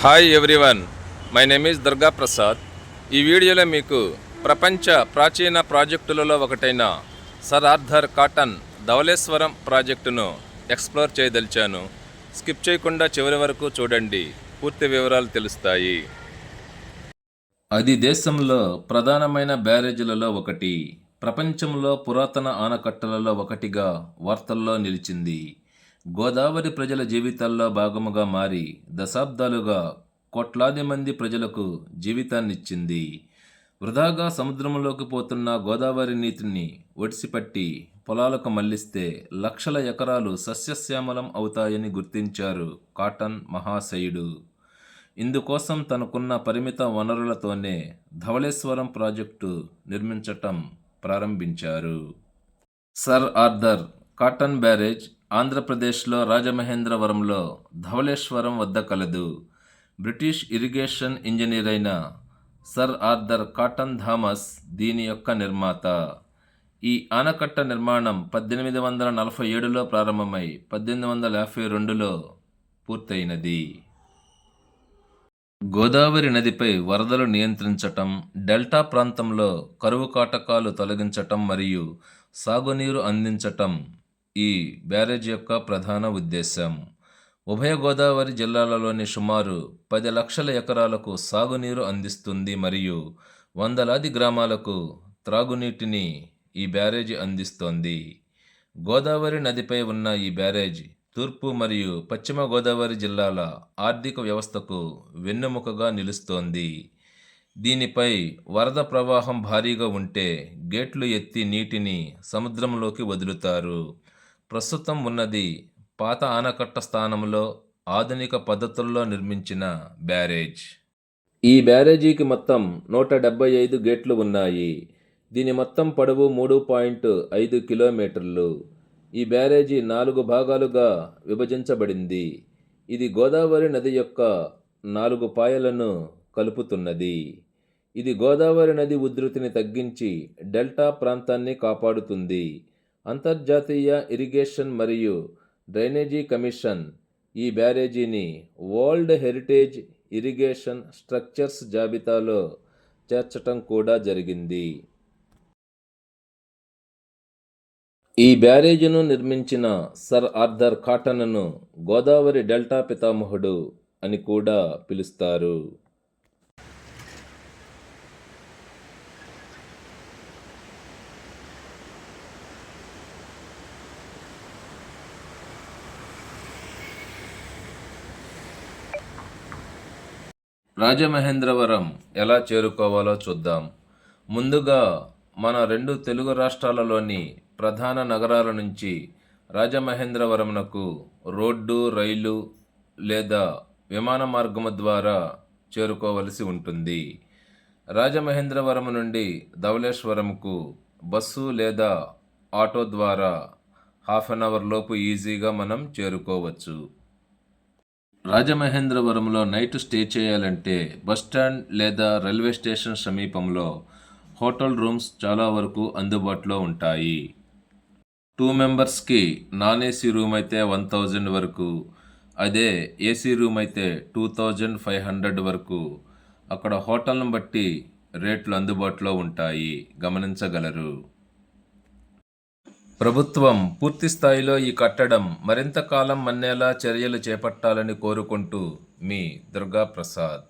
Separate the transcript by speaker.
Speaker 1: Hi everyone, my name is Durga Prasad. ఈ వీడియోలో మీకు ప్రపంచ ప్రాచీన ప్రాజెక్టులలో ఒకటైన సర్ ఆర్థర్ కాటన్ ధవళేశ్వరం ప్రాజెక్టును ఎక్స్ప్లోర్ చేయదలిచాను. స్కిప్ చేయకుండా చివరి వరకు చూడండి, పూర్తి వివరాలు తెలుస్తాయి. అది దేశంలో ప్రధానమైన బ్యారేజీలలో ఒకటి, ప్రపంచంలో పురాతన ఆనకట్టలలో ఒకటిగా వార్తల్లో నిలిచింది. గోదావరి ప్రజల జీవితాల్లో భాగముగా మారి దశాబ్దాలుగా కోట్లాది మంది ప్రజలకు జీవితాన్నిచ్చింది. వృధాగా సముద్రంలోకి పోతున్న గోదావరి నీటిని ఒడిసిపట్టి పొలాలకు మళ్లిస్తే లక్షల ఎకరాలు సస్యశ్యామలం అవుతాయని గుర్తించారు కాటన్ మహాశయుడు. ఇందుకోసం తనకున్న పరిమిత వనరులతోనే ధవళేశ్వరం ప్రాజెక్టు నిర్మించటం ప్రారంభించారు. సర్ ఆర్థర్ కాటన్ బ్యారేజ్ ఆంధ్రప్రదేశ్లో రాజమహేంద్రవరంలో ధవళేశ్వరం వద్ద కలదు. బ్రిటిష్ ఇరిగేషన్ ఇంజనీర్ అయిన సర్ ఆర్థర్ కాటన్ థామస్ దీని యొక్క నిర్మాత. ఈ ఆనకట్ట నిర్మాణం 1847లో ప్రారంభమై 1852లో పూర్తయినది. గోదావరి నదిపై వరదలు నియంత్రించటం, డెల్టా ప్రాంతంలో కరువు కాటకాలు తొలగించటం మరియు సాగునీరు అందించటం ఈ బ్యారేజ్ యొక్క ప్రధాన ఉద్దేశం. ఉభయ గోదావరి జిల్లాలలోని సుమారు 10 లక్షల ఎకరాలకు సాగునీరు అందిస్తుంది మరియు వందలాది గ్రామాలకు త్రాగునీటిని ఈ బ్యారేజీ అందిస్తోంది. గోదావరి నదిపై ఉన్న ఈ బ్యారేజీ తూర్పు మరియు పశ్చిమ గోదావరి జిల్లాల ఆర్థిక వ్యవస్థకు వెన్నెముకగా నిలుస్తోంది. దీనిపై వరద ప్రవాహం భారీగా ఉంటే గేట్లు ఎత్తి నీటిని సముద్రంలోకి వదులుతారు. ప్రస్తుతం ఉన్నది పాత ఆనకట్ట స్థానంలో ఆధునిక పద్ధతుల్లో నిర్మించిన బ్యారేజ్. ఈ బ్యారేజీకి మొత్తం 175 గేట్లు ఉన్నాయి. దీని మొత్తం పొడవు 3.5 కిలోమీటర్లు. ఈ బ్యారేజీ 4 భాగాలుగా విభజించబడింది. ఇది గోదావరి నది యొక్క 4 పాయలను కలుపుతున్నది. ఇది గోదావరి నది ఉధృతిని తగ్గించి డెల్టా ప్రాంతాన్ని కాపాడుతుంది. అంతర్జాతీయ ఇరిగేషన్ మరియు డ్రైనేజీ కమిషన్ ఈ బ్యారేజీని వరల్డ్ హెరిటేజ్ ఇరిగేషన్ స్ట్రక్చర్స్ జాబితాలో చేర్చటం కూడా జరిగింది. ఈ బ్యారేజీను నిర్మించిన సర్ ఆర్థర్ కాటన్ను గోదావరి డెల్టా పితామహుడు అని కూడా పిలుస్తారు. రాజమహేంద్రవరం ఎలా చేరుకోవాలో చూద్దాం. ముందుగా మన 2 తెలుగు రాష్ట్రాలలోని ప్రధాన నగరాల నుంచి రాజమహేంద్రవరంనకు రోడ్డు, రైలు లేదా విమాన మార్గము ద్వారా చేరుకోవలసి ఉంటుంది. రాజమహేంద్రవరం నుండి ధవళేశ్వరంకు బస్సు లేదా ఆటో ద్వారా హాఫ్ అన్ అవర్ లోపు ఈజీగా మనం చేరుకోవచ్చు. రాజమహేంద్రవరంలో నైట్ స్టే చేయాలంటే బస్టాండ్ లేదా రైల్వే స్టేషన్ సమీపంలో హోటల్ రూమ్స్ చాలా వరకు అందుబాటులో ఉంటాయి. 2 మెంబర్స్కి నాన్ ఏసీ రూమ్ అయితే 1000 వరకు, అదే ఏసీ రూమ్ అయితే 2500 వరకు. అక్కడ హోటల్ను బట్టి రేట్లు అందుబాటులో ఉంటాయి, గమనించగలరు. ప్రభుత్వం పూర్తి స్థాయిలో ఈ కట్టడం మరింత కాలం మన్నేలా చర్యలు చేపట్టాలని కోరుకుంటూ మీ దుర్గా ప్రసాద్.